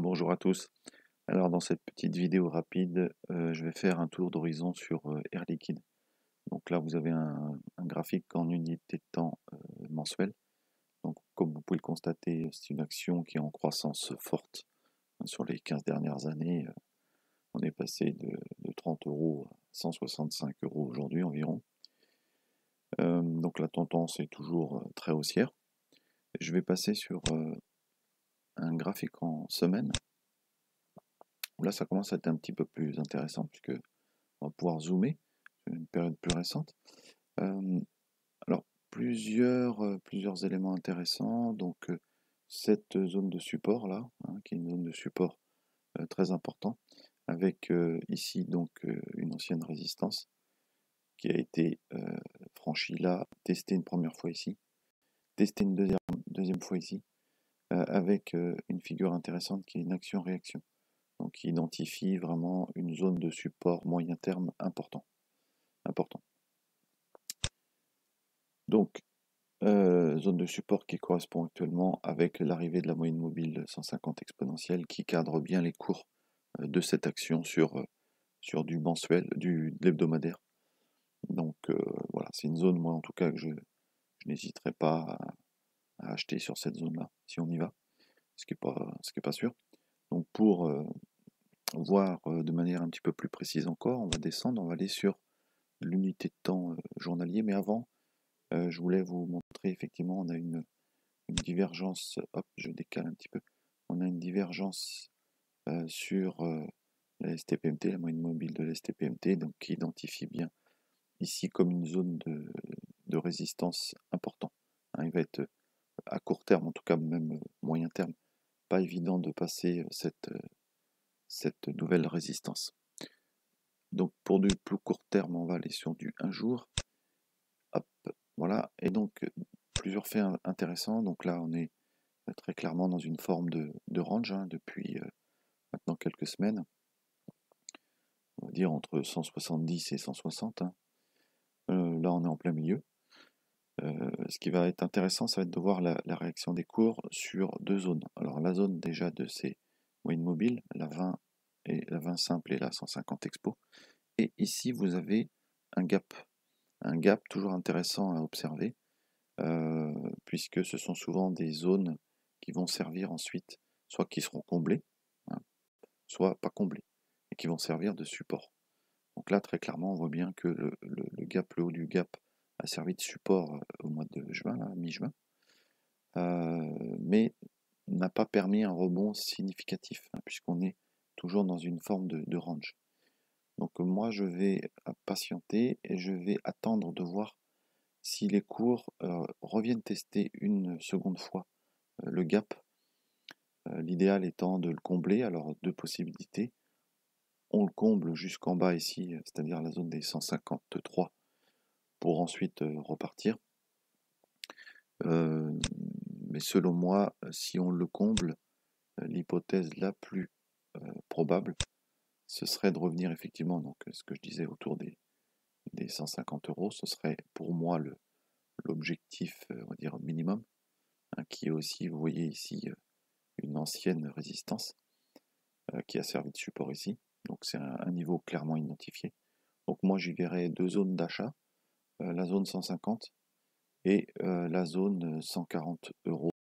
Bonjour à tous. Alors dans cette petite vidéo rapide, je vais faire un tour d'horizon sur Air Liquide. Donc là vous avez un graphique en unité de temps mensuel. Donc comme vous pouvez le constater, c'est une action qui est en croissance forte. Sur les 15 dernières années, on est passé de 30 euros à 165 euros aujourd'hui environ. Donc la tendance est toujours très haussière. Je vais passer sur un graphique en semaine. Là, ça commence à être un petit peu plus intéressant puisque on va pouvoir zoomer sur une période plus récente. Alors, plusieurs éléments intéressants. Donc, cette zone de support là, qui est une zone de support très important, avec ici donc une ancienne résistance qui a été franchie là, testée une première fois ici, testée une deuxième fois ici, avec une figure intéressante qui est une action-réaction. Donc, qui identifie vraiment une zone de support moyen terme important. Donc, zone de support qui correspond actuellement avec l'arrivée de la moyenne mobile 150 exponentielle qui cadre bien les cours de cette action sur du mensuel, de l'hebdomadaire. Donc voilà, c'est une zone, moi en tout cas, que je n'hésiterai pas à acheter sur cette zone-là, si on y va, ce qui est pas sûr. Donc pour voir de manière un petit peu plus précise encore, on va descendre, on va aller sur l'unité de temps journalier, mais avant, je voulais vous montrer, effectivement, on a une divergence, hop, je décale un petit peu, on a une divergence sur la STPMT, la moyenne mobile de la STPMT, donc qui identifie bien ici comme une zone de résistance importante. Il va être à court terme, en tout cas même moyen terme, pas évident de passer cette nouvelle résistance. Donc pour du plus court terme, on va aller sur du 1 jour. Hop, voilà. Et donc plusieurs faits intéressants. Donc là, on est très clairement dans une forme de range depuis maintenant quelques semaines. On va dire entre 170 et 160. Là, on est en plein milieu. Ce qui va être intéressant, ça va être de voir la réaction des cours sur deux zones. Alors la zone déjà de ces moyennes mobiles, la 20 simple et la 150 expo. Et ici, vous avez un gap. Un gap toujours intéressant à observer, puisque ce sont souvent des zones qui vont servir ensuite, soit qui seront comblées, soit pas comblées, et qui vont servir de support. Donc là, très clairement, on voit bien que le gap, le haut du gap, a servi de support au mois de juin, mi-juin, mais n'a pas permis un rebond significatif, puisqu'on est toujours dans une forme de range. Donc moi, je vais patienter et je vais attendre de voir si les cours reviennent tester une seconde fois le gap, l'idéal étant de le combler. Alors deux possibilités. On le comble jusqu'en bas ici, c'est-à-dire la zone des 153, pour ensuite repartir. Mais selon moi, si on le comble, l'hypothèse la plus probable, ce serait de revenir effectivement, donc ce que je disais autour des 150 euros, ce serait pour moi l'objectif, on va dire minimum, qui est aussi, vous voyez ici, une ancienne résistance qui a servi de support ici. Donc c'est un niveau clairement identifié. Donc moi j'y verrai deux zones d'achat, la zone 150 et la zone 140 euros